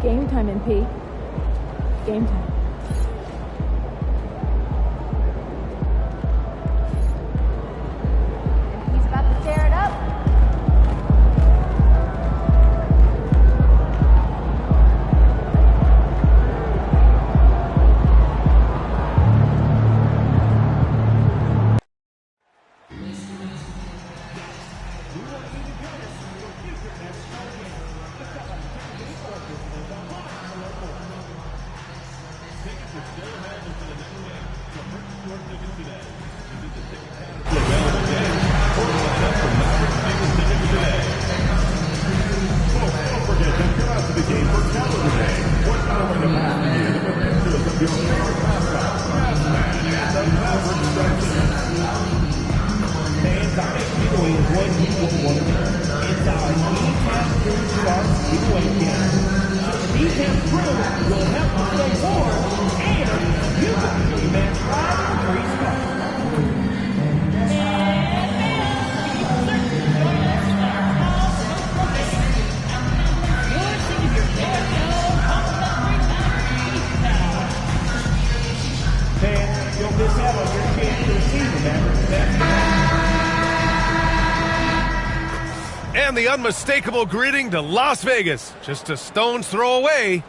Game time, MP. Game time. He's about to tear it up. And the unmistakable greeting to Las Vegas, just a stone's throw away.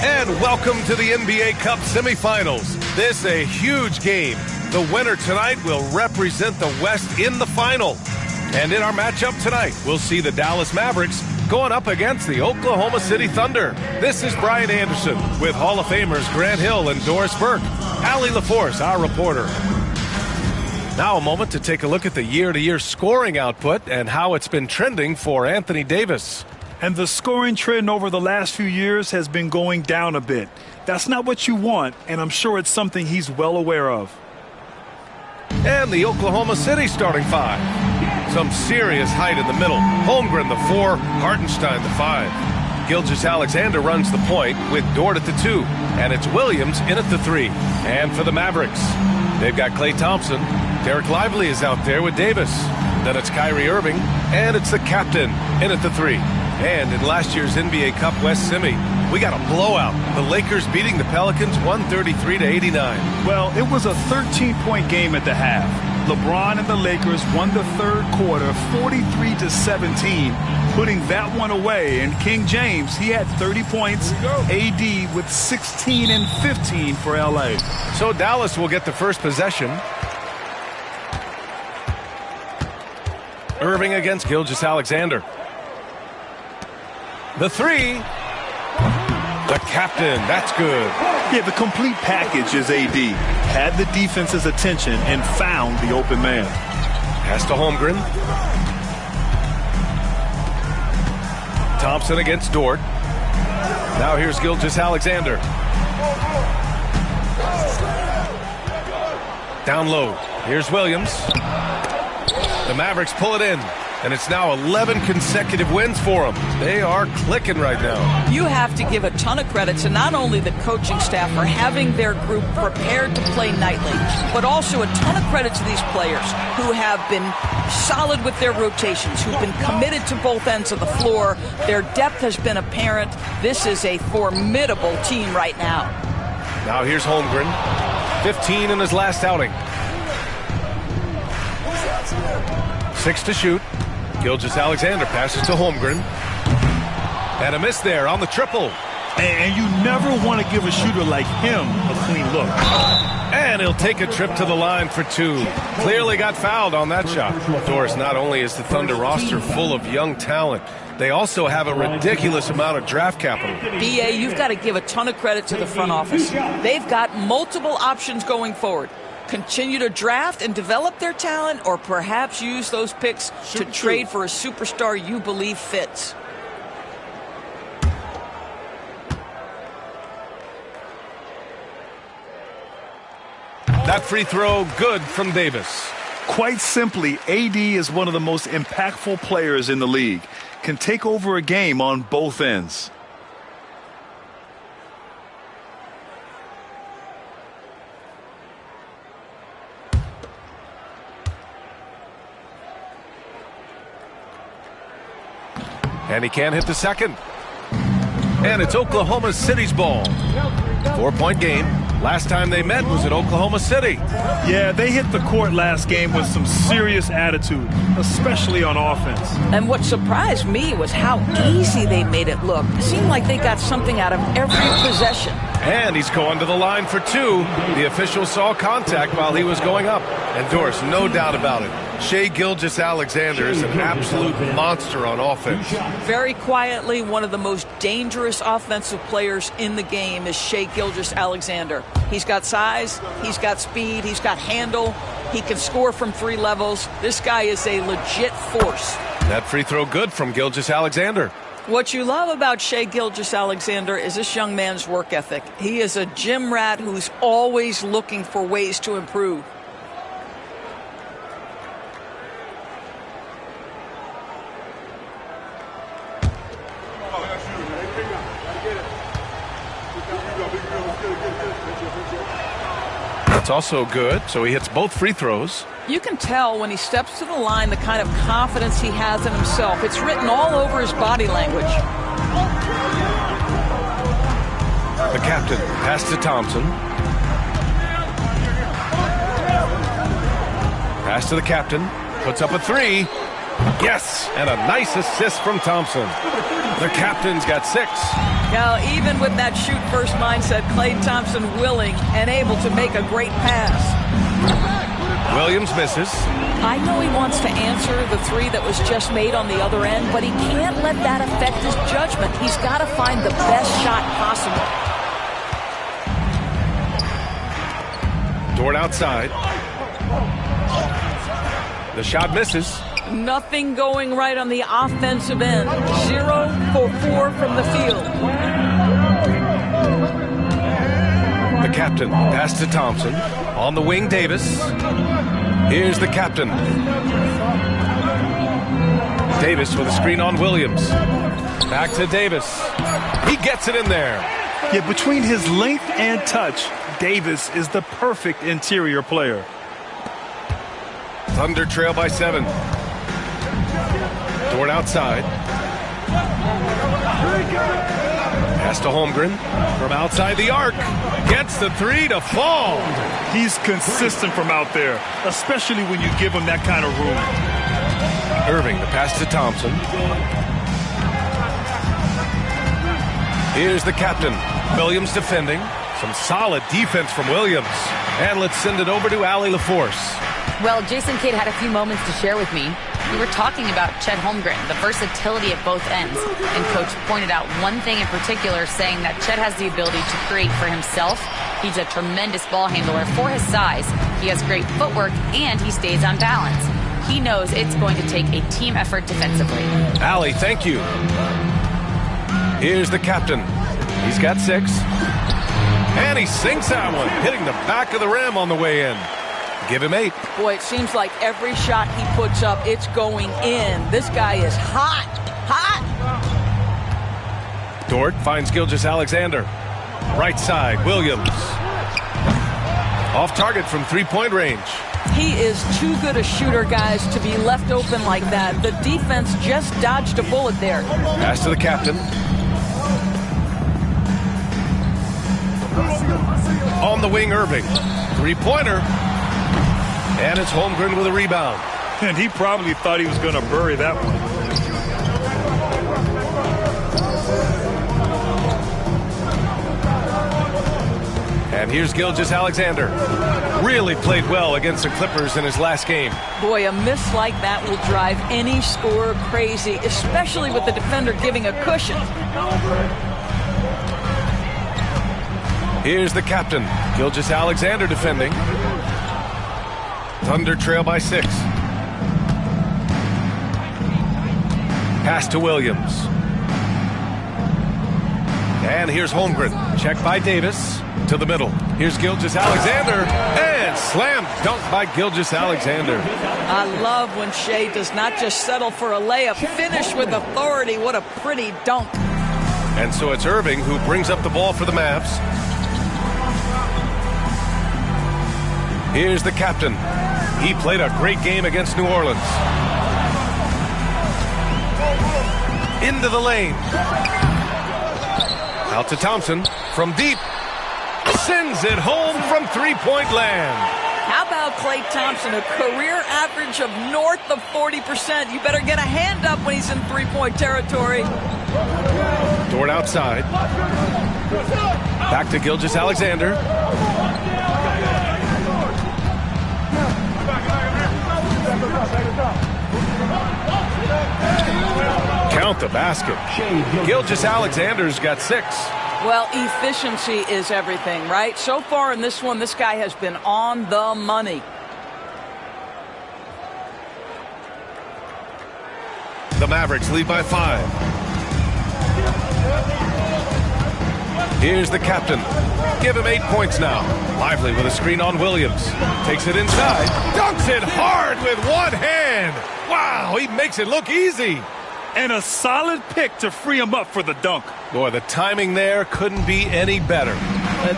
And welcome to the NBA Cup semifinals. This is a huge game. The winner tonight will represent the West in the final. And in our matchup tonight, we'll see the Dallas Mavericks going up against the Oklahoma City Thunder. This is Brian Anderson with Hall of Famers Grant Hill and Doris Burke. Allie LaForce, our reporter. Now a moment to take a look at the year-to-year scoring output and how it's been trending for Anthony Davis. And the scoring trend over the last few years has been going down a bit. That's not what you want, and I'm sure it's something he's well aware of. And the Oklahoma City starting five. Some serious height in the middle. Holmgren, the 4, Hartenstein, the 5. Gilgeous-Alexander runs the point with Dort at the 2. And it's Williams in at the 3. And for the Mavericks, they've got Klay Thompson. Derek Lively is out there with Davis. Then it's Kyrie Irving, and it's the captain in at the 3. And in last year's NBA Cup West Semi, we got a blowout. The Lakers beating the Pelicans 133-89. Well, it was a 13-point game at the half. LeBron and the Lakers won the third quarter 43-17, putting that one away. And King James, he had 30 points. AD with 16 and 15 for LA. So Dallas will get the first possession. Irving against Gilgeous-Alexander. The 3. The captain. That's good. Yeah, the complete package is AD. Had the defense's attention and found the open man. Pass to Holmgren. Thompson against Dort. Now here's Gilgeous-Alexander. Down low. Here's Williams. The Mavericks pull it in, and it's now 11 consecutive wins for them. They are clicking right now. You have to give a ton of credit to not only the coaching staff for having their group prepared to play nightly, but also a ton of credit to these players who have been solid with their rotations, who've been committed to both ends of the floor. Their depth has been apparent. This is a formidable team right now. Now here's Holmgren, 15 in his last outing. 6 to shoot. Gilgeous-Alexander passes to Holmgren. And a miss there on the triple. And you never want to give a shooter like him a clean look. And he'll take a trip to the line for 2. Clearly got fouled on that shot. Doris, not only is the Thunder roster full of young talent, they also have a ridiculous amount of draft capital. BA, you've got to give a ton of credit to the front office. They've got multiple options going forward. Continue to draft and develop their talent, or perhaps use those picks to trade for a superstar you believe fits. That free throw good from Davis. Quite simply, AD is one of the most impactful players in the league. Can take over a game on both ends. And he can't hit the second. And it's Oklahoma City's ball. 4-point game. Last time they met was at Oklahoma City. Yeah, they hit the court last game with some serious attitude, especially on offense. And what surprised me was how easy they made it look. It seemed like they got something out of every possession. And he's going to the line for two. The official saw contact while he was going up. And Doris, no doubt about it, Shai Gilgeous-Alexander is an absolute monster on offense. Very quietly, one of the most dangerous offensive players in the game is Shai Gilgeous-Alexander. He's got size, he's got speed, he's got handle, he can score from 3 levels. This guy is a legit force. That free throw good from Gilgeous-Alexander. What you love about Shai Gilgeous-Alexander is this young man's work ethic. He is a gym rat who's always looking for ways to improve. That's also good, so he hits both free throws. You can tell when he steps to the line the kind of confidence he has in himself. It's written all over his body language. The captain, pass to Thompson. Pass to the captain, puts up a 3. Yes, and a nice assist from Thompson. The captain's got 6. Now, even with that shoot-first mindset, Klay Thompson willing and able to make a great pass. Williams misses. I know he wants to answer the 3 that was just made on the other end, but he can't let that affect his judgment. He's got to find the best shot possible. Dort outside. The shot misses. Nothing going right on the offensive end. 0 for 4 from the field. The captain, pass to Thompson. On the wing, Davis. Here's the captain. Davis with a screen on Williams. Back to Davis. He gets it in there. Yeah, between his length and touch, Davis is the perfect interior player. Thunder trail by 7. Dort outside. Pass to Holmgren from outside the arc. Gets the 3 to fall. He's consistent from out there, especially when you give him that kind of room. Irving, the pass to Thompson. Here's the captain. Williams defending. Some solid defense from Williams. And let's send it over to Allie LaForce. Well, Jason Kidd had a few moments to share with me. We were talking about Chet Holmgren, the versatility at both ends. And Coach pointed out one thing in particular, saying that Chet has the ability to create for himself. He's a tremendous ball handler for his size. He has great footwork, and he stays on balance. He knows it's going to take a team effort defensively. Allie, thank you. Here's the captain. He's got 6. And he sinks that one, hitting the back of the rim on the way in. Give him 8. Boy, it seems like every shot he puts up, it's going in. This guy is hot. Hot. Dort finds Gilgeous-Alexander. Right side, Williams. Off target from 3-point range. He is too good a shooter, guys, to be left open like that. The defense just dodged a bullet there. Pass to the captain. On the wing, Irving. 3-pointer. And it's Holmgren with a rebound. And he probably thought he was going to bury that one. And here's Gilgeous-Alexander. Really played well against the Clippers in his last game. Boy, a miss like that will drive any scorer crazy, especially with the defender giving a cushion. Here's the captain. Gilgeous-Alexander defending. Thunder trail by 6. Pass to Williams. And here's Holmgren. Check by Davis. To the middle. Here's Gilgeous-Alexander. And slam dunk by Gilgeous-Alexander. I love when Shai does not just settle for a layup. Finish with authority. What a pretty dunk. And so it's Irving who brings up the ball for the Mavs. Here's the captain. He played a great game against New Orleans. Into the lane. Out to Thompson from deep. Sends it home from three-point land. How about Klay Thompson, a career average of north of 40%. You better get a hand up when he's in three-point territory. Dort outside. Back to Gilgeous-Alexander. Count the basket. Gilgeous-Alexander's got 6. Well, efficiency is everything, right? So far in this one, this guy has been on the money. The Mavericks lead by 5. Here's the captain. Give him 8 points now. Lively with a screen on Williams. Takes it inside. Dunks it hard with one hand. Wow, he makes it look easy. And a solid pick to free him up for the dunk. Boy, the timing there couldn't be any better.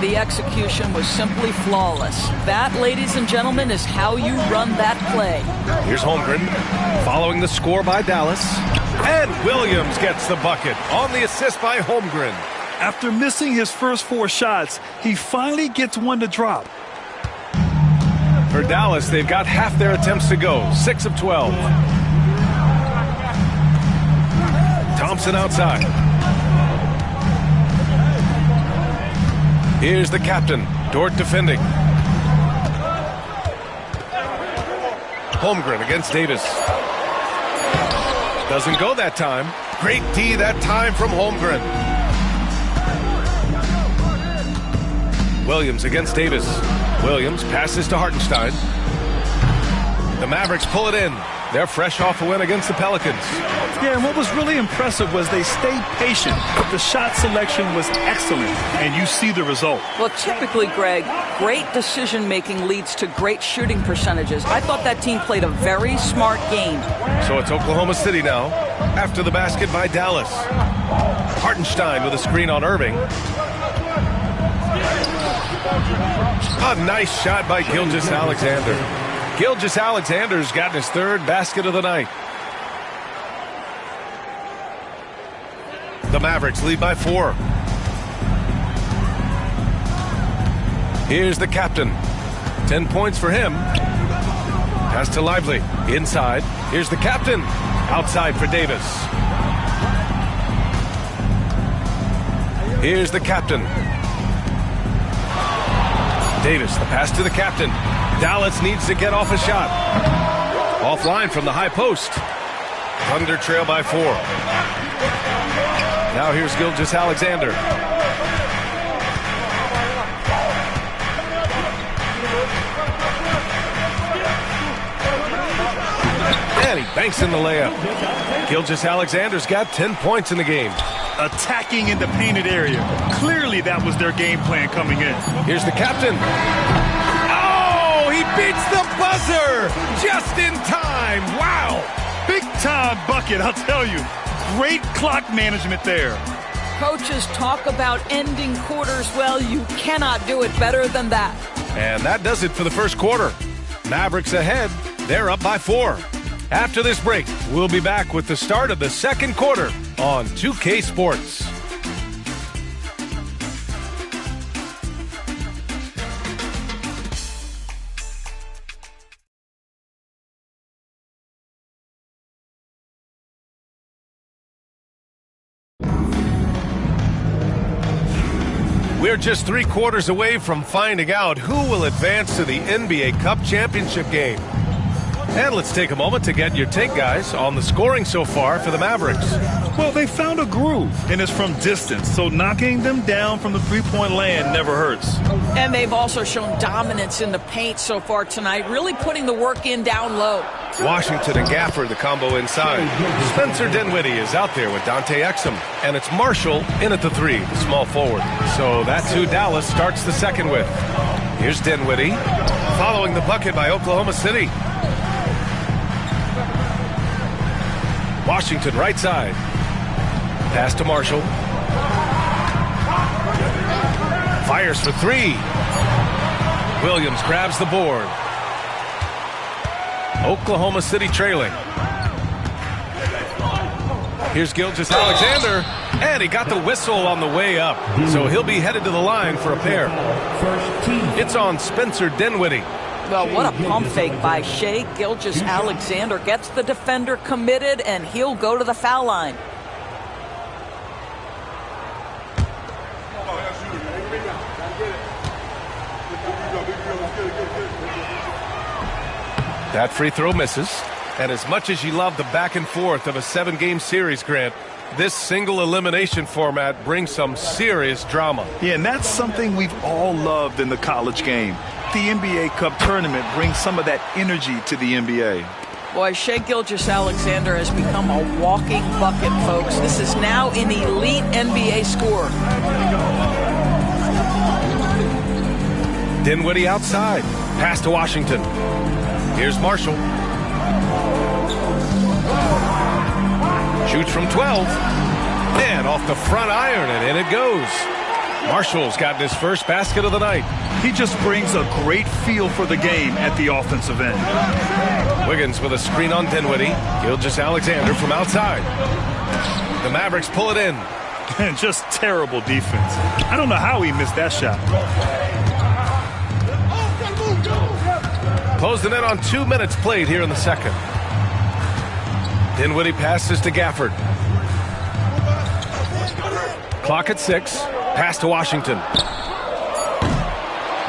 The execution was simply flawless. That, ladies and gentlemen, is how you run that play. Here's Holmgren following the score by Dallas. And Williams gets the bucket on the assist by Holmgren. After missing his first 4 shots, he finally gets one to drop. For Dallas, they've got half their attempts to go. 6 of 12. Thompson outside. Here's the captain. Dort defending. Holmgren against Davis. Doesn't go that time. Great D that time from Holmgren. Williams against Davis. Williams passes to Hartenstein. The Mavericks pull it in. They're fresh off a win against the Pelicans. Yeah, and what was really impressive was they stayed patient, but the shot selection was excellent, and you see the result. Well, typically, Greg, great decision-making leads to great shooting percentages. I thought that team played a very smart game. So it's Oklahoma City now, after the basket by Dallas. Hartenstein with a screen on Irving. A nice shot by Gilgeous-Alexander. Gilgeous-Alexander's gotten his 3rd basket of the night. The Mavericks lead by 4. Here's the captain. 10 points for him. Pass to Lively. Inside. Here's the captain. Outside for Davis. Here's the captain. Davis, the pass to the captain. Dallas needs to get off a shot. Offline from the high post. Thunder trail by 4. Now here's Gilgeous-Alexander. And he banks in the layup. Gilgeous-Alexander's got 10 points in the game. Attacking in the painted area. Clearly that was their game plan coming in. Here's the captain. Oh, he beats the buzzer just in time. Wow. Big time bucket, I'll tell you. Great clock management there. Coaches talk about ending quarters. Well, you cannot do it better than that. And that does it for the first quarter. Mavericks ahead. They're up by 4. After this break, we'll be back with the start of the second quarter on 2K Sports. We're just 3 quarters away from finding out who will advance to the NBA Cup Championship game. And let's take a moment to get your take, guys, on the scoring so far for the Mavericks. Well, they found a groove, and it's from distance, so knocking them down from the three-point land never hurts. And they've also shown dominance in the paint so far tonight, really putting the work in down low. Washington and Gafford, the combo inside. Spencer Dinwiddie is out there with Dante Exum. And it's Marshall in at the 3, the small forward. So that's who Dallas starts the second with. Here's Dinwiddie, following the bucket by Oklahoma City. Washington right side. Pass to Marshall. Fires for 3. Williams grabs the board. Oklahoma City trailing. Here's Gilgeous-Alexander. And he got the whistle on the way up, so he'll be headed to the line for a pair. It's on Spencer Dinwiddie. Well, what a pump fake by Shai Gilgeous-Alexander. Gets the defender committed, and he'll go to the foul line. That free throw misses. And as much as you love the back and forth of a 7-game series, Grant, this single elimination format brings some serious drama. Yeah, and that's something we've all loved in the college game. The NBA Cup tournament brings some of that energy to the NBA. Boy, Shai Gilgeous-Alexander has become a walking bucket, folks. This is now an elite NBA scorer. Dinwiddie outside. Pass to Washington. Here's Marshall. Shoots from 12. And off the front iron, and in it goes. Marshall's gotten his first basket of the night. He just brings a great feel for the game at the offensive end. Wiggins with a screen on Dinwiddie. Gilgeous-Alexander from outside. The Mavericks pull it in. And just terrible defense. I don't know how he missed that shot. Closing in on 2 minutes played here in the second. Dinwiddie passes to Gafford. Clock at 6. Pass to Washington.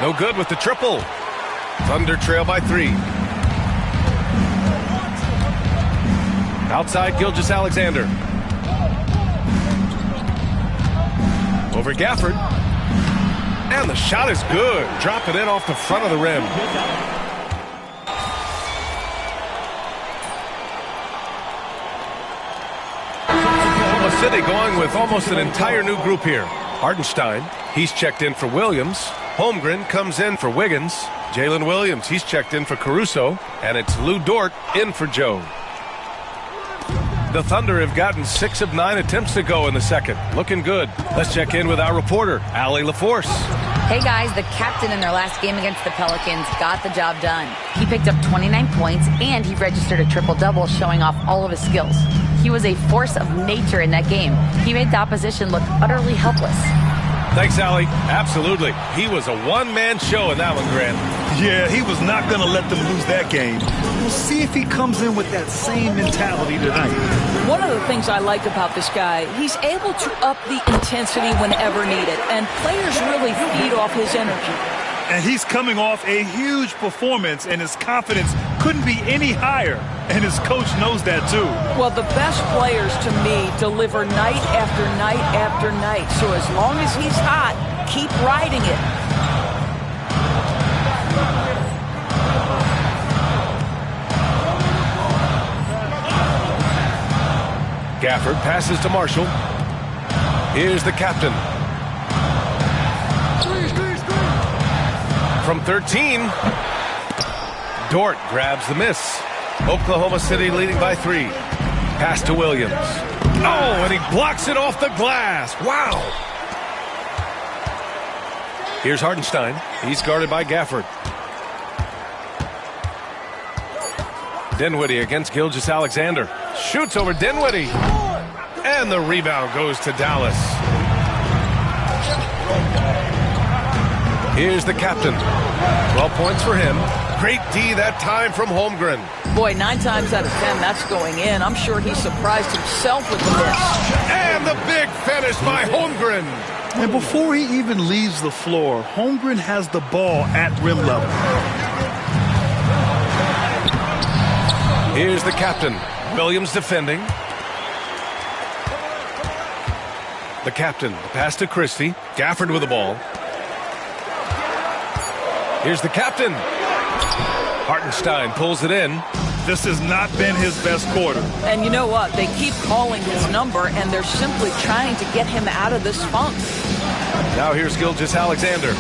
No good with the triple. Thunder trail by 3. Outside Gilgeous-Alexander. Over Gafford. And the shot is good. Drop it in off the front of the rim. City going with almost an entire new group here. Hartenstein, he's checked in for Williams. Holmgren comes in for Wiggins. Jalen Williams, he's checked in for Caruso. And it's Lou Dort in for Joe. The Thunder have gotten 6 of 9 attempts to go in the second. Looking good. Let's check in with our reporter, Allie LaForce. Hey guys, the captain in their last game against the Pelicans got the job done. He picked up 29 points and he registered a triple-double, showing off all of his skills. He was a force of nature in that game. He made the opposition look utterly helpless. Thanks, Allie. Absolutely. He was a one-man show in that one, Grant. Yeah, he was not going to let them lose that game. We'll see if he comes in with that same mentality tonight. One of the things I like about this guy, he's able to up the intensity whenever needed, and players really feed off his energy. And he's coming off a huge performance, and his confidence couldn't be any higher. And his coach knows that, too. Well, the best players, to me, deliver night after night after night. So as long as he's hot, keep riding it. Gafford passes to Marshall. Here's the captain. From 13, Dort grabs the miss. Oklahoma City leading by 3. Pass to Williams. Oh, and he blocks it off the glass. Wow. Here's Hartenstein. He's guarded by Gafford. Dinwiddie against Gilgeous-Alexander. Shoots over Dinwiddie. And the rebound goes to Dallas. Here's the captain. 12 points for him. Great D that time from Holmgren. Boy, 9 times out of 10, that's going in. I'm sure he surprised himself with the miss. And the big finish by Holmgren. And before he even leaves the floor, Holmgren has the ball at rim level. Here's the captain. Williams defending. The captain. The pass to Christie. Gafford with the ball. Here's the captain. Hartenstein pulls it in. This has not been his best quarter. And you know what? They keep calling his number, and they're simply trying to get him out of this funk. Now here's Gilgeous-Alexander.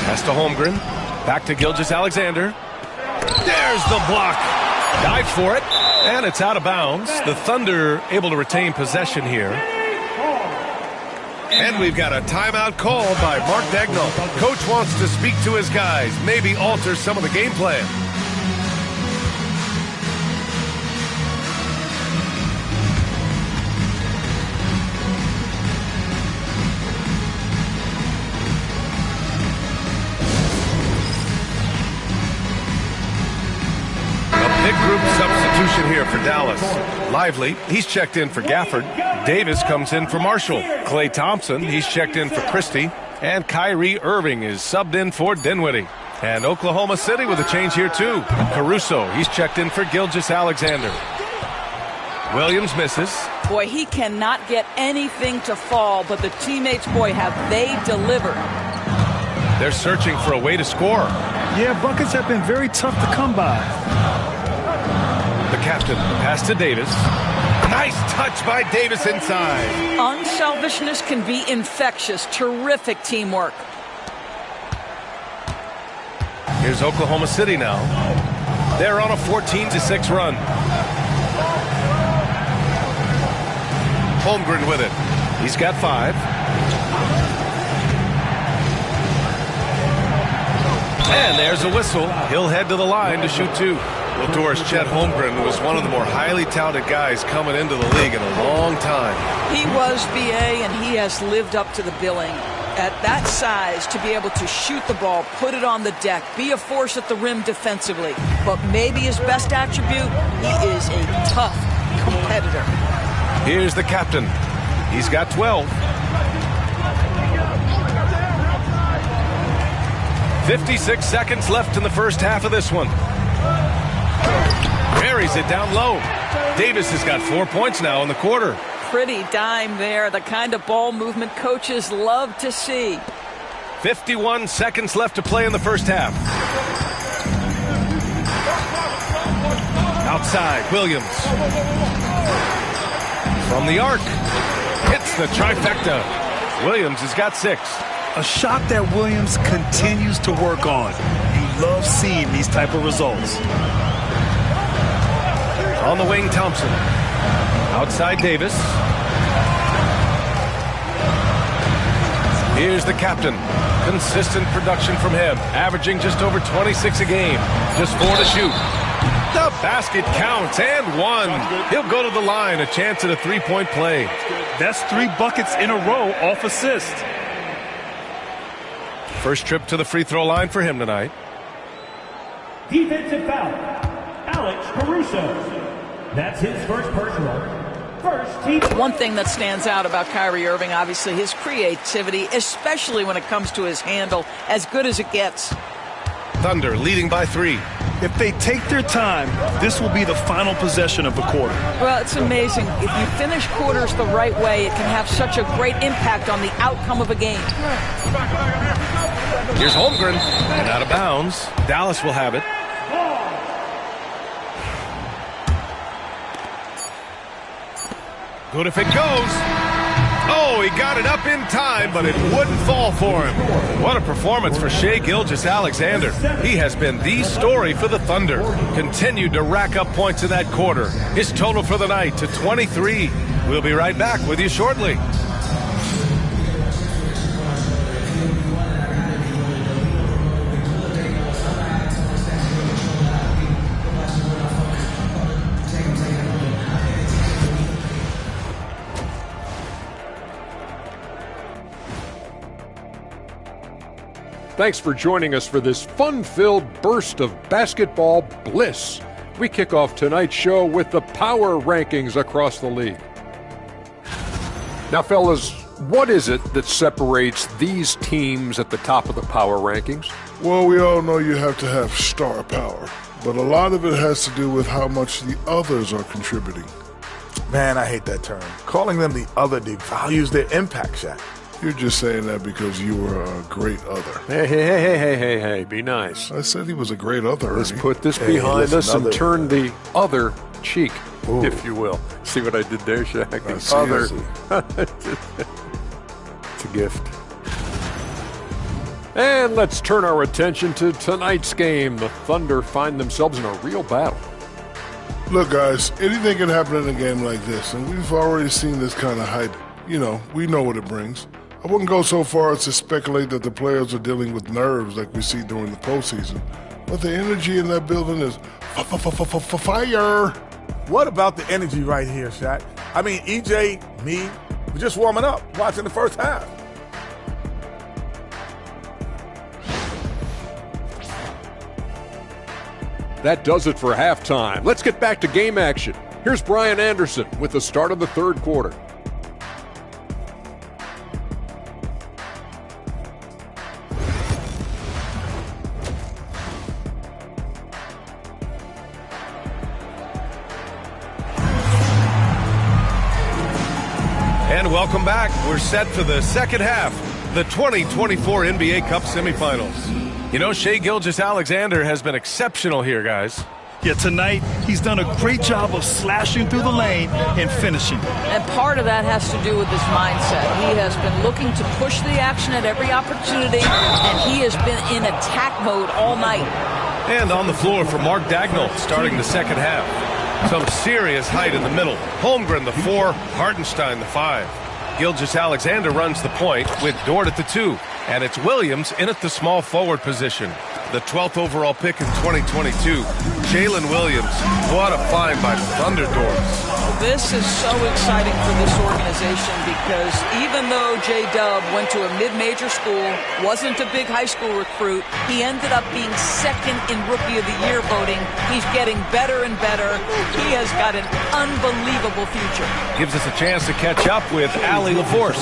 Pass to Holmgren. Back to Gilgeous-Alexander. There's the block. Dive for it, and it's out of bounds. The Thunder able to retain possession here. And we've got a timeout called by Mark Dagnall. Coach wants to speak to his guys, maybe alter some of the game plan. here for Dallas. Lively, he's checked in for Gafford. Davis comes in for Marshall. Klay Thompson, he's checked in for Christie. And Kyrie Irving is subbed in for Dinwiddie. And Oklahoma City with a change here too. Caruso, he's checked in for Gilgeous-Alexander. Williams misses. Boy, he cannot get anything to fall, but the teammates, boy, have they delivered. They're searching for a way to score. Yeah, buckets have been very tough to come by. The captain, pass to Davis. Nice touch by Davis inside. Unselfishness can be infectious. Terrific teamwork. Here's Oklahoma City now. They're on a 14-6 run. Holmgren with it. He's got 5. And there's a whistle. He'll head to the line to shoot 2. Well, Doris, Chet Holmgren was one of the more highly touted guys coming into the league in a long time. He was, BA, and he has lived up to the billing. At that size, to be able to shoot the ball, put it on the deck, be a force at the rim defensively. But maybe his best attribute, he is a tough competitor. Here's the captain. He's got 12. 56 seconds left in the first half of this one. Buries it down low. Davis has got 4 points now in the quarter. Pretty dime there, the kind of ball movement coaches love to see. 51 seconds left to play in the first half. Outside, Williams. From the arc. Hits the trifecta. Williams has got 6. A shot that Williams continues to work on. You love seeing these type of results. On the wing, Thompson. Outside, Davis. Here's the captain. Consistent production from him, averaging just over 26 a game. Just 4 to shoot. The basket counts, and 1. He'll go to the line, a chance at a 3-point play. That's 3 buckets in a row off assist. First trip to the free throw line for him tonight. Defensive foul, Alex Caruso. That's his first personal. First team. One thing that stands out about Kyrie Irving, obviously, his creativity, especially when it comes to his handle, as good as it gets. Thunder leading by 3. If they take their time, this will be the final possession of the quarter. Well, it's amazing. If you finish quarters the right way, it can have such a great impact on the outcome of a game. Here's Holmgren, and out of bounds. Dallas will have it. Good if it goes. Oh, he got it up in time, but it wouldn't fall for him. What a performance for Shai Gilgeous-Alexander. He has been the story for the Thunder. Continued to rack up points in that quarter. His total for the night to 23. We'll be right back with you shortly. Thanks for joining us for this fun-filled burst of basketball bliss. We kick off tonight's show with the power rankings across the league. Now, fellas, what is it that separates these teams at the top of the power rankings? Well, we all know you have to have star power, but a lot of it has to do with how much the others are contributing. Man, I hate that term. Calling them the other devalues their impact, Shaq. You're just saying that because you were a great other. Hey, be nice. I said he was a great other. Let's put this behind us and turn the other cheek, if you will. See what I did there, Shaq? The other. It's a gift. And let's turn our attention to tonight's game. The Thunder find themselves in a real battle. Look, guys, anything can happen in a game like this, and we've already seen this kind of hype. You know, we know what it brings. I wouldn't go so far as to speculate that the players are dealing with nerves like we see during the postseason, but the energy in that building is fire. What about the energy right here, Shaq? I mean, EJ, me, we're just warming up, watching the first half. That does it for halftime. Let's get back to game action. Here's Brian Anderson with the start of the third quarter. And welcome back. We're set for the second half, the 2024 NBA Cup semifinals. You know, Shai Gilgeous-Alexander has been exceptional here, guys. Yeah, tonight he's done a great job of slashing through the lane and finishing. And part of that has to do with his mindset. He has been looking to push the action at every opportunity, and he has been in attack mode all night. And on the floor for Mark Dagnall, starting the second half. Some serious height in the middle. Holmgren, the 4. Hartenstein, the 5. Gilgeous-Alexander runs the point with Dort at the 2. And it's Williams in at the small forward position. The 12th overall pick in 2022. Jalen Williams. What a find by Thunderdorf. This is so exciting for this organization because even though J-Dub went to a mid-major school, wasn't a big high school recruit, he ended up being second in Rookie of the Year voting. He's getting better and better. He has got an unbelievable future. Gives us a chance to catch up with Allie LaForce.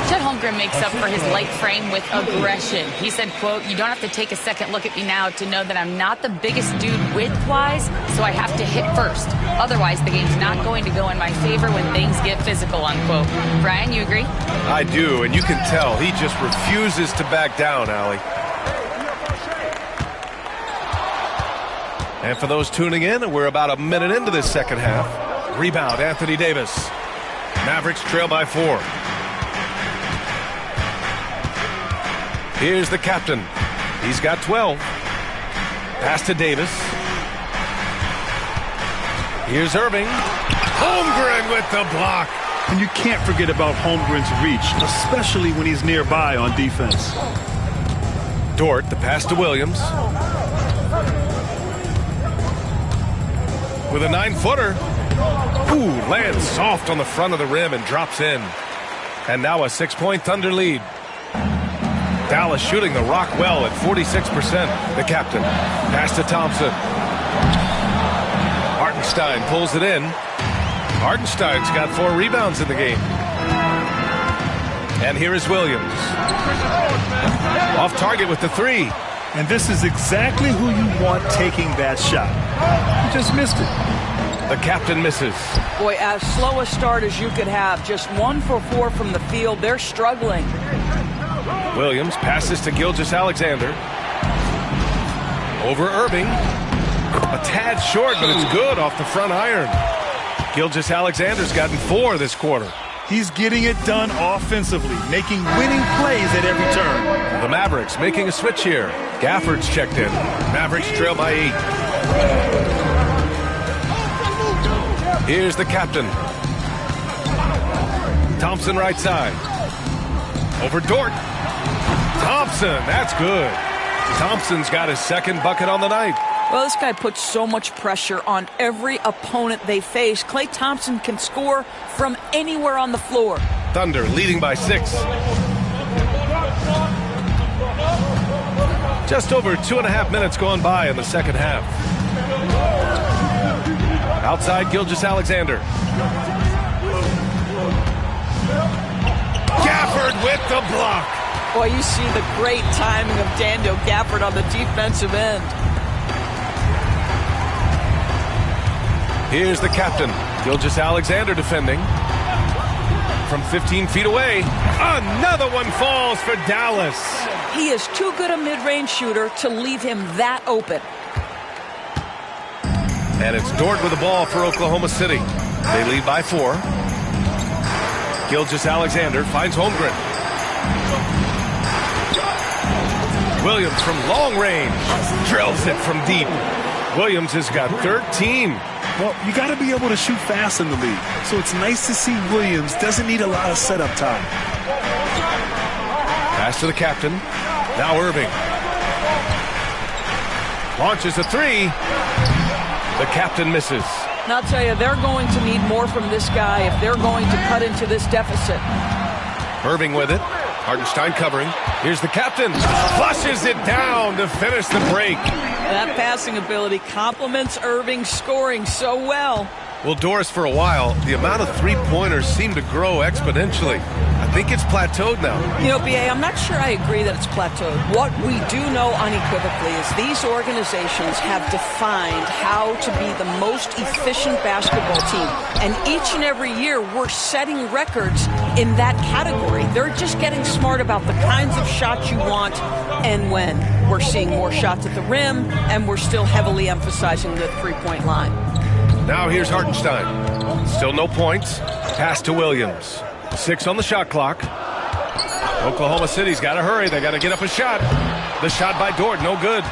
Chet Holmgren makes up for his light frame with aggression. He said, quote, "You don't have to take a second look at me now to know that I'm not the biggest dude width-wise, so I have to hit first. Otherwise, the game's not going to go in my favor when things get physical," unquote. Brian, you agree? I do, and you can tell he just refuses to back down, Allie. And for those tuning in, we're about a minute into this second half. Rebound, Anthony Davis. Mavericks trail by 4. Here's the captain. He's got 12. Pass to Davis. Here's Irving. Holmgren with the block. And you can't forget about Holmgren's reach, especially when he's nearby on defense. Dort, the pass to Williams. With a 9-footer. Ooh, lands soft on the front of the rim and drops in. And now a 6-point Thunder lead. Dallas shooting the rock well at 46%. The captain. Pass to Thompson. Hartenstein pulls it in. Hartenstein's got 4 rebounds in the game. And here is Williams. Off target with the 3. And this is exactly who you want taking that shot. He just missed it. The captain misses. Boy, as slow a start as you could have. Just 1 for 4 from the field. They're struggling. Williams passes to Gilgeous-Alexander. Over Irving. A tad short, but it's good off the front iron. Gilgeous-Alexander's gotten 4 this quarter. He's getting it done offensively, making winning plays at every turn. The Mavericks making a switch here. Gafford's checked in. Mavericks trail by 8. Here's the captain. Thompson right side. Over Dort. Thompson, that's good. Thompson's got his second bucket on the night. Well, this guy puts so much pressure on every opponent they face. Klay Thompson can score from anywhere on the floor. Thunder leading by 6. Just over 2.5 minutes gone by in the second half. Outside Gilgeous-Alexander. Gafford with the block. Boy, you see the great timing of Daniel Gafford on the defensive end. Here's the captain, Gilgeous-Alexander defending. From 15 feet away, another one falls for Dallas. He is too good a mid-range shooter to leave him that open. And it's Dort with the ball for Oklahoma City. They lead by 4. Gilgeous-Alexander finds Holmgren. Williams from long range drills it from deep. Williams has got 13. Well, you got to be able to shoot fast in the league. So it's nice to see Williams doesn't need a lot of setup time. Pass to the captain. Now Irving. Launches a 3. The captain misses. And I'll tell you, they're going to need more from this guy if they're going to cut into this deficit. Irving with it. Hartenstein covering. Here's the captain. Flushes it down to finish the break. That passing ability complements Irving's scoring so well. Well, Doris, for a while, the amount of three-pointers seemed to grow exponentially. I think it's plateaued now. You know, B.A., I'm not sure I agree that it's plateaued. What we do know unequivocally is these organizations have defined how to be the most efficient basketball team. And each and every year, we're setting records in that category. They're just getting smart about the kinds of shots you want and when. We're seeing more shots at the rim, and we're still heavily emphasizing the three-point line. Now here's Hartenstein. Still no points. Pass to Williams. 6 on the shot clock. Oklahoma City's got to hurry. They got to get up a shot. The shot by Dort, no good.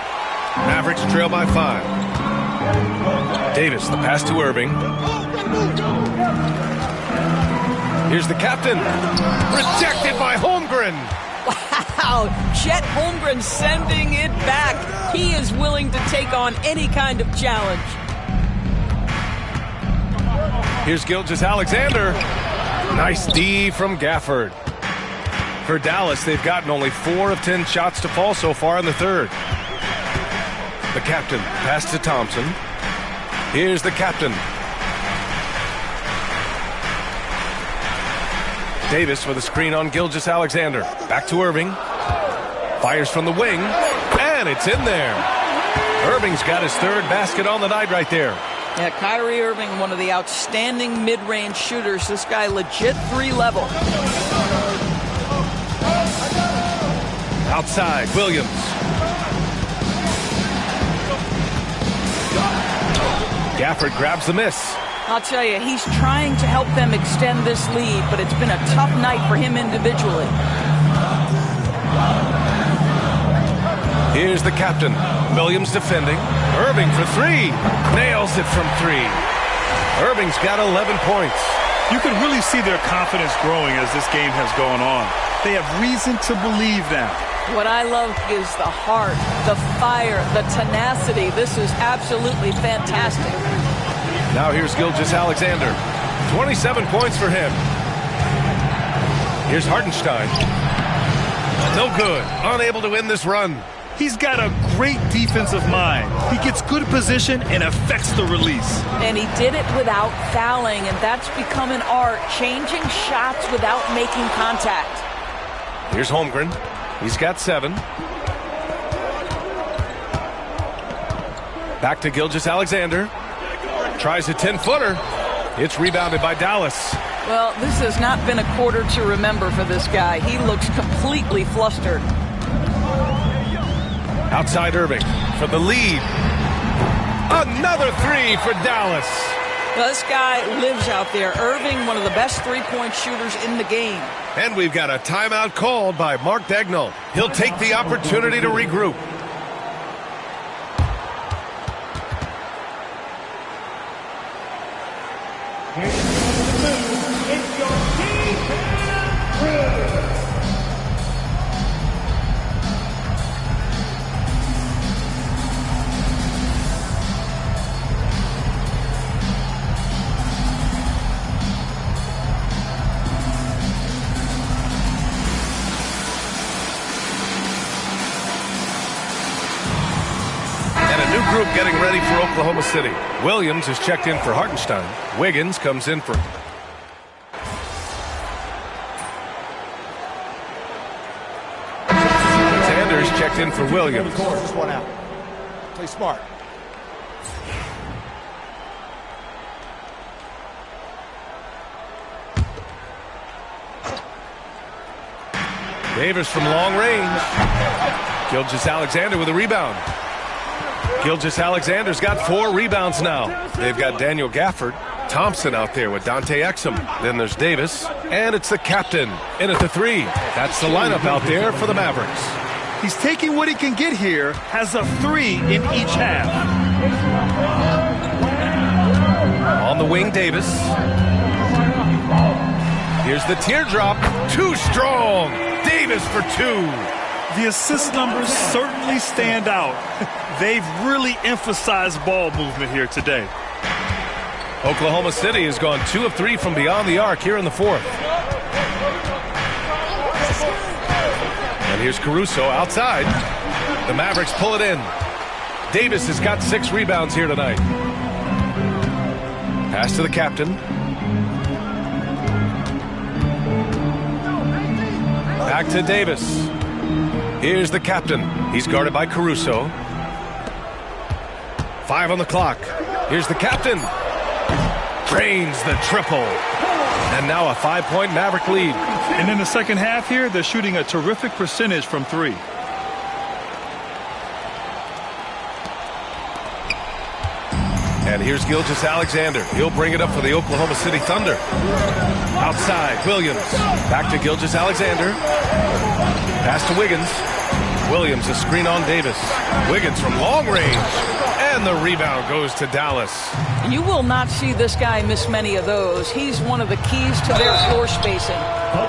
Mavericks trail by 5. Davis, the pass to Irving. Here's the captain. Rejected by Holmgren. Wow, Chet Holmgren sending it back. He is willing to take on any kind of challenge. Here's Gilgeous-Alexander. Nice D from Gafford. For Dallas, they've gotten only 4 of 10 shots to fall so far in the third. The captain, pass to Thompson. Here's the captain. Davis with a screen on Gilgeous-Alexander. Back to Irving. Fires from the wing, and it's in there. Irving's got his third basket on the night right there. Yeah, Kyrie Irving, one of the outstanding mid-range shooters. This guy legit 3-level. Outside, Williams. Gafford grabs the miss. I'll tell you, he's trying to help them extend this lead, but it's been a tough night for him individually. Here's the captain. Williams defending. Irving for 3. Nails it from 3. Irving's got 11 points. You can really see their confidence growing as this game has gone on. They have reason to believe now. What I love is the heart, the fire, the tenacity. This is absolutely fantastic. Now here's Gilgeous-Alexander. 27 points for him. Here's Hartenstein. No good. Unable to win this run. He's got a great defensive mind. He gets good position and affects the release. And he did it without fouling, and that's become an art, changing shots without making contact. Here's Holmgren. He's got 7. Back to Gilgeous-Alexander. Tries a 10-footer. It's rebounded by Dallas. Well, this has not been a quarter to remember for this guy. He looks completely flustered. Outside Irving for the lead. Another 3 for Dallas. Well, this guy lives out there. Irving, one of the best three-point shooters in the game. And we've got a timeout called by Mark Daigneault. He'll take the opportunity to regroup. It's your team crew. Group getting ready for Oklahoma City. Williams is checked in for Hartenstein. Wiggins comes in for... Sanders checked in for Williams. Just one out. Play smart. Davis from long range. Gilgeous-Alexander with a rebound. Gilgeous-Alexander's got 4 rebounds now. They've got Daniel Gafford. Thompson out there with Dante Exum. Then there's Davis. And it's the captain in at the 3. That's the lineup out there for the Mavericks. He's taking what he can get here. Has a 3 in each half. On the wing, Davis. Here's the teardrop. Too strong. Davis for 2. The assist numbers certainly stand out. They've really emphasized ball movement here today. Oklahoma City has gone 2 of 3 from beyond the arc here in the 4th. And here's Caruso outside. The Mavericks pull it in. Davis has got 6 rebounds here tonight. Pass to the captain. Back to Davis. Here's the captain. He's guarded by Caruso. 5 on the clock. Here's the captain. Drains the triple. And now a 5-point Maverick lead. And in the second half here, they're shooting a terrific percentage from 3. And here's Gilgeous-Alexander. He'll bring it up for the Oklahoma City Thunder. Outside, Williams. Back to Gilgeous-Alexander. Pass to Wiggins. Williams, a screen on Davis. Wiggins from long range. And the rebound goes to Dallas. And you will not see this guy miss many of those. He's one of the keys to their floor spacing.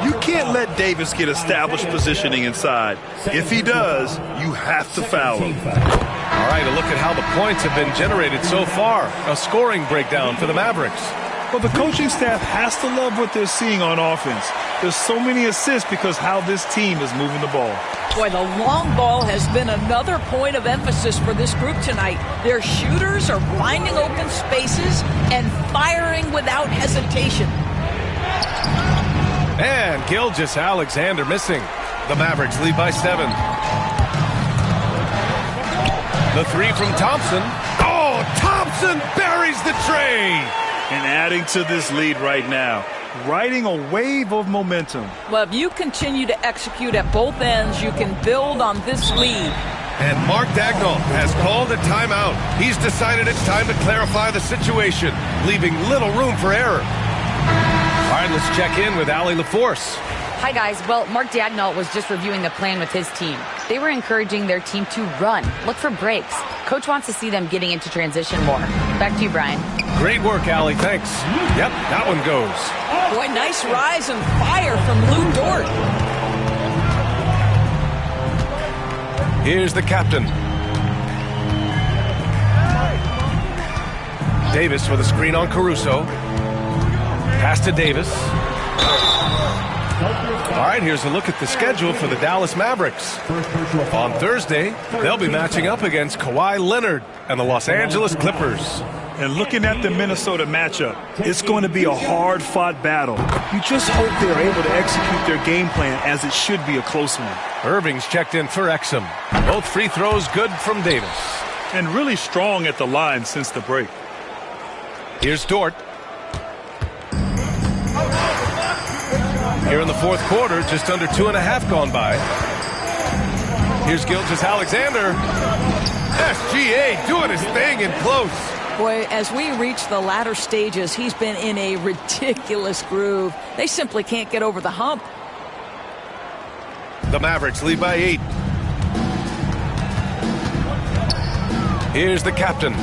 You can't let Davis get established positioning inside. If he does, you have to foul him. All right, a look at how the points have been generated so far. A scoring breakdown for the Mavericks. Well, the coaching staff has to love what they're seeing on offense. There's so many assists because how this team is moving the ball. Boy, the long ball has been another point of emphasis for this group tonight. Their shooters are finding open spaces and firing without hesitation. And Gilgeous-Alexander missing. The Mavericks lead by 7. The 3 from Thompson. Oh, Thompson buries the tray. And adding to this lead right now, riding a wave of momentum. Well, if you continue to execute at both ends, you can build on this lead. And Mark Daigneault has called a timeout. He's decided it's time to clarify the situation, leaving little room for error. All right, let's check in with Allie LaForce. Hi, guys. Well, Mark Daigneault was just reviewing the plan with his team. They were encouraging their team to run, look for breaks. Coach wants to see them getting into transition more. Back to you, Brian. Great work, Allie. Thanks. Yep, that one goes. Boy, nice rise and fire from Lou Dort. Here's the captain. Davis with a screen on Caruso. Pass to Davis. All right, here's a look at the schedule for the Dallas Mavericks. On Thursday, they'll be matching up against Kawhi Leonard and the Los Angeles Clippers. And looking at the Minnesota matchup, it's going to be a hard-fought battle. You just hope they're able to execute their game plan as it should be a close one. Irving's checked in for Exum. Both free throws good from Davis. And really strong at the line since the break. Here's Dort. Here in the fourth quarter, just under 2.5 gone by. Here's Gilgeous-Alexander. SGA doing his thing in close. Boy, as we reach the latter stages, he's been in a ridiculous groove. They simply can't get over the hump. The Mavericks lead by 8. Here's the captain.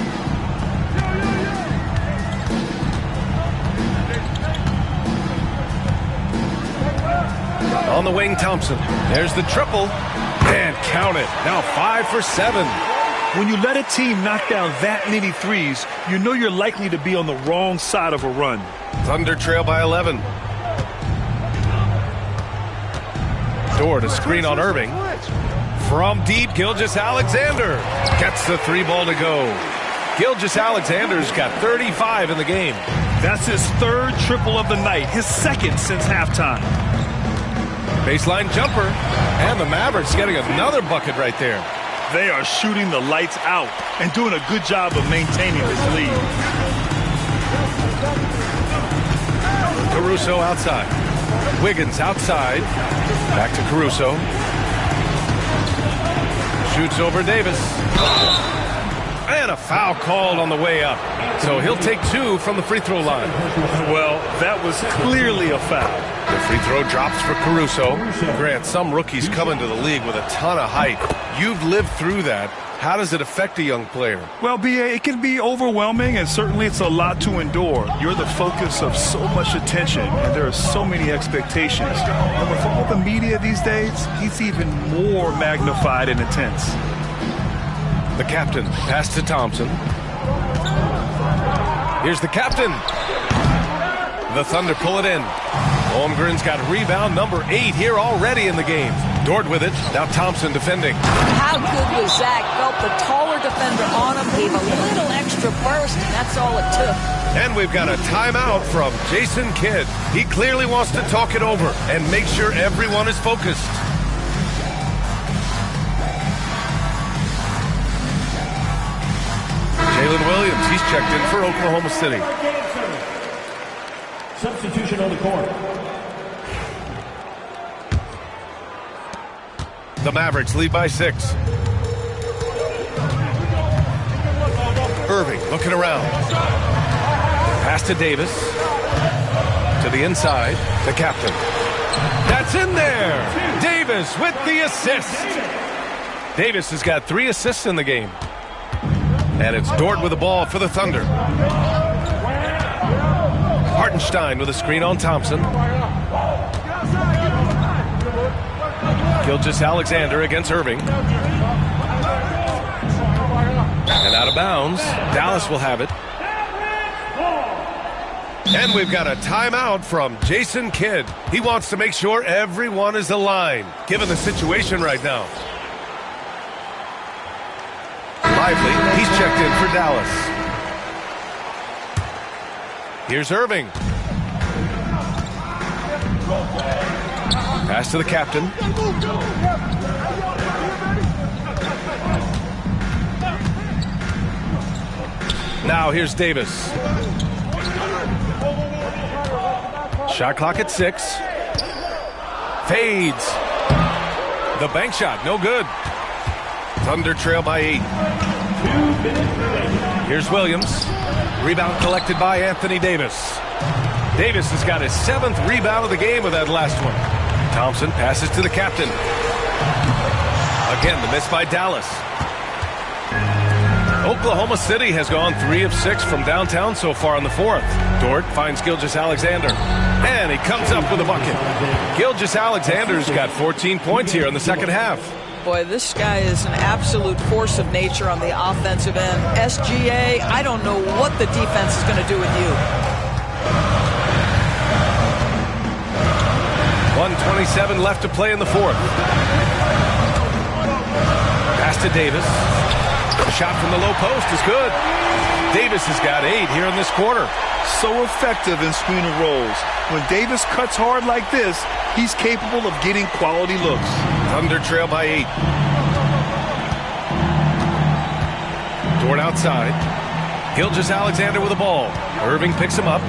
On the wing, Thompson. There's the triple. And count it. Now 5 for 7. When you let a team knock down that many threes, you know you're likely to be on the wrong side of a run. Thunder trail by 11. Dort, a screen on Irving. From deep, Gilgeous-Alexander gets the 3 ball to go. Gilgeous-Alexander's got 35 in the game. That's his 3rd triple of the night, his 2nd since halftime. Baseline jumper, and the Mavericks getting another bucket right there. They are shooting the lights out and doing a good job of maintaining this lead. Caruso outside. Wiggins outside. Back to Caruso. Shoots over Davis. And a foul called on the way up. So he'll take 2 from the free throw line. Well, that was clearly a foul. The free throw drops for Caruso. Grant, some rookies come into the league with a ton of height. You've lived through that. How does it affect a young player? Well, B.A., it can be overwhelming, and certainly it's a lot to endure. You're the focus of so much attention, and there are so many expectations. And with all the media these days, he's even more magnified and intense. The captain, pass to Thompson. Here's the captain. The Thunder pull it in. Holmgren's got rebound number 8 here already in the game. Dort with it. Now Thompson defending. How good was that? Felt the taller defender on him, gave a little extra burst, and that's all it took. And we've got a timeout from Jason Kidd. He clearly wants to talk it over and make sure everyone is focused. Jalen Williams, he's checked in for Oklahoma City. Substitution on the court. The Mavericks lead by 6. Irving looking around. Pass to Davis. To the inside. The captain. That's in there. Davis with the assist. Davis has got 3 assists in the game. And it's Dort with the ball for the Thunder. Hartenstein with a screen on Thompson. Gilgeous-Alexander against Irving. And out of bounds. Dallas will have it. And we've got a timeout from Jason Kidd. He wants to make sure everyone is aligned, given the situation right now. Lively, he's checked in for Dallas. Here's Irving. Pass to the captain. Now here's Davis. Shot clock at 6. Fades. The bank shot, no good. Thunder trail by 8. Here's Williams. Rebound collected by Anthony Davis. Davis has got his 7th rebound of the game with that last one. Thompson passes to the captain. Again, the miss by Dallas. Oklahoma City has gone 3 of 6 from downtown so far in the 4th. Dort finds Gilgeous-Alexander. And he comes up with a bucket. Gilgeous-Alexander's got 14 points here in the second half. Boy, this guy is an absolute force of nature on the offensive end. SGA, I don't know what the defense is going to do with you. 1:27 left to play in the 4th. Pass to Davis. Shot from the low post is good. Davis has got 8 here in this quarter. So effective in screen and rolls. When Davis cuts hard like this, he's capable of getting quality looks. Thunder trail by 8. Dort outside. Gilgeous-Alexander with the ball. Irving picks him up.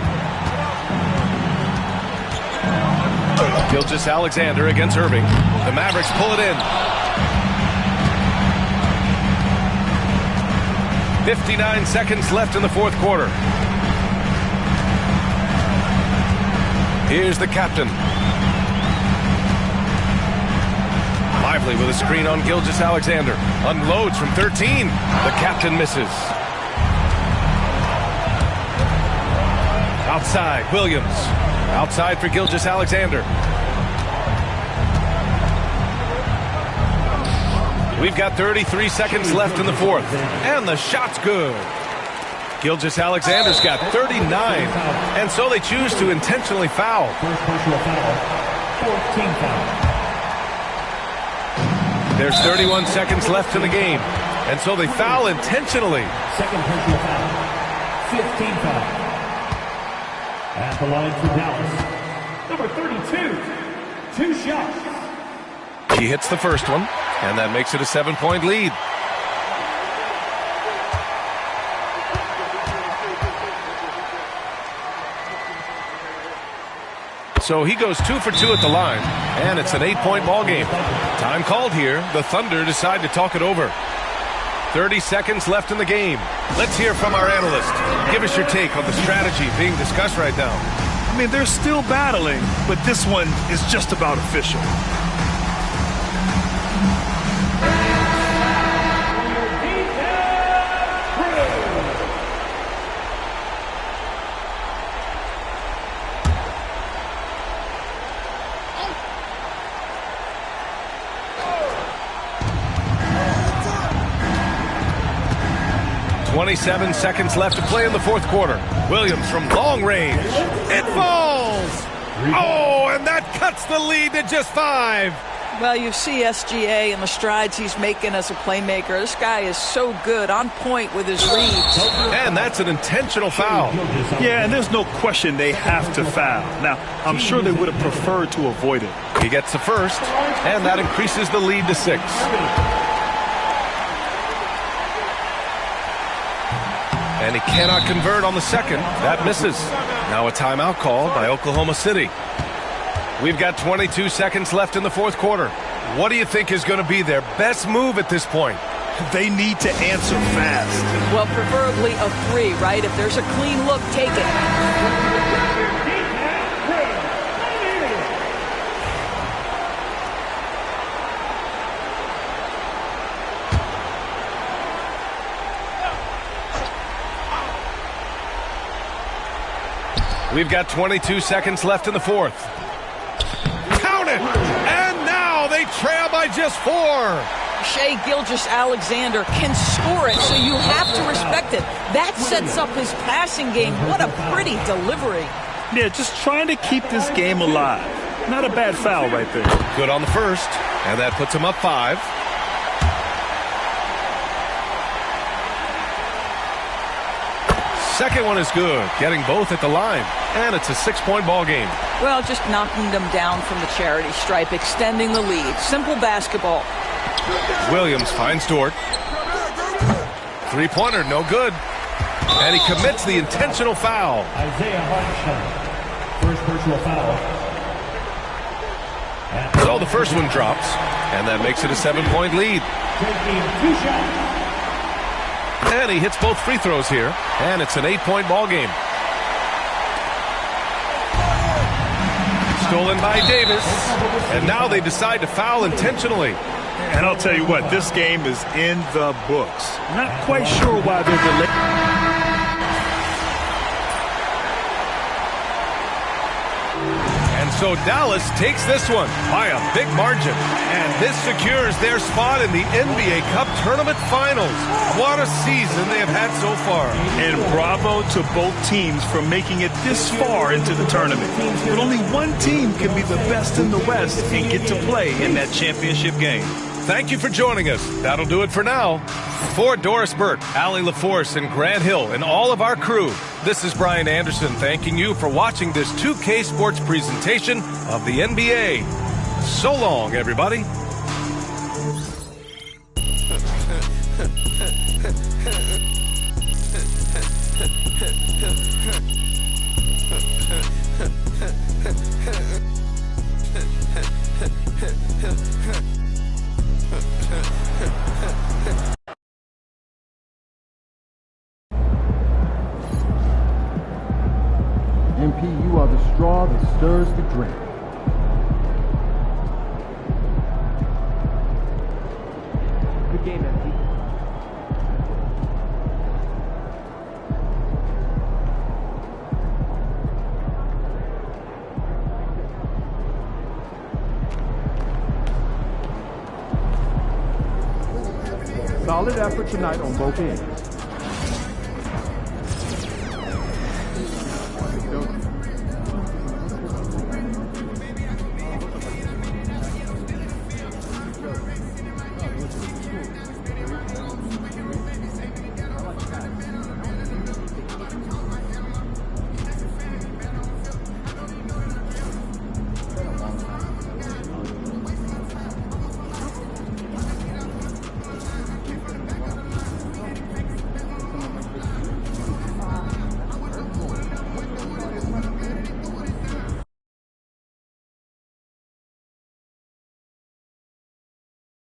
Gilgeous-Alexander against Irving. The Mavericks pull it in. 59 seconds left in the 4th quarter. Here's the captain. Lively with a screen on Gilgeous-Alexander. Unloads from 13. The captain misses. Outside, Williams. Outside for Gilgeous-Alexander. We've got 33 seconds left in the 4th. And the shot's good. Gilgeous-Alexander's got 39. And so they choose to intentionally foul. First personal foul. 14 foul. There's 31 seconds left in the game. And so they foul intentionally. Second personal foul. 15 foul. At the line for Dallas. Number 32. 2 shots. He hits the first one. And that makes it a 7-point lead. So he goes 2 for 2 at the line, and it's an 8-point ball game. Time called here. The Thunder decide to talk it over. 30 seconds left in the game. Let's hear from our analyst. Give us your take on the strategy being discussed right now. I mean, they're still battling, but this one is just about official. .27 seconds left to play in the 4th quarter. Williams from long range. It falls! Oh, and that cuts the lead to just 5. Well, you see SGA and the strides he's making as a playmaker. This guy is so good, on point with his reads. And that's an intentional foul. Yeah, and there's no question they have to foul. Now, I'm sure they would have preferred to avoid it. He gets the first, and that increases the lead to 6. And he cannot convert on the second. That misses. Now a timeout called by Oklahoma City. We've got 22 seconds left in the fourth quarter. What do you think is going to be their best move at this point? They need to answer fast. Well, preferably a 3, right? If there's a clean look, take it. We've got 22 seconds left in the fourth. Count it! And now they trail by just 4. Shai Gilgeous-Alexander can score it, so you have to respect it. That sets up his passing game. What a pretty delivery. Yeah, just trying to keep this game alive. Not a bad foul right there. Good on the first, and that puts him up 5. Second one is good, getting both at the line, and it's a 6-point ball game. Well, just knocking them down from the charity stripe, extending the lead. Simple basketball. Williams finds Dort. 3-pointer, no good. And he commits the intentional foul. Isaiah Hartenstein, first personal foul. So the first one drops, and that makes it a 7-point lead. Taking 2 shots. And he hits both free throws here, and it's an 8-point ball game. Stolen by Davis, and now they decide to foul intentionally. And I'll tell you what, this game is in the books. Not quite sure why they're delayed. And so Dallas takes this one by a big margin. And this secures their spot in the NBA Cup Tournament Finals. What a season they have had so far. And bravo to both teams for making it this far into the tournament. But only one team can be the best in the West and get to play in that championship game. Thank you for joining us. That'll do it for now. For Doris Burke, Allie LaForce, and Grant Hill, and all of our crew, this is Brian Anderson thanking you for watching this 2K Sports presentation of the NBA. So long, everybody. MP, you are the straw that stirs the drink. Good game, MP. Solid effort tonight on both ends.